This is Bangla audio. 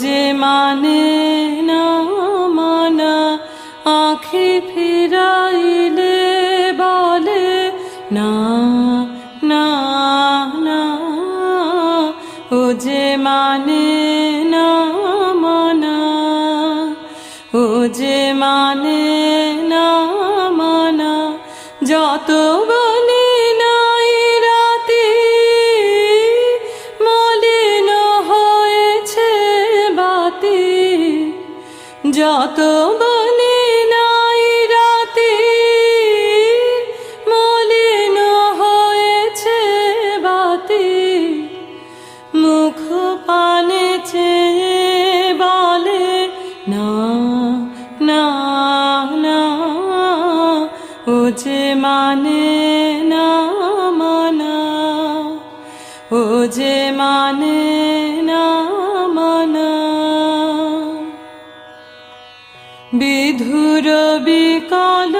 যে মানে না মানা, আঁখি ফিরাইলে বলে না না না। ও যে মানে না মানা, ও যে মানে না মানা, যত বলি নাই রাতে মলিন হয়েছে বাতি, যত বলি নাই রাতে মলিন হয়েছে বাতি। মুখ পানে চেয়ে বলে না না না। ও যে মানে না মানা, ও যে মানে না মানা। বিধুর বিকল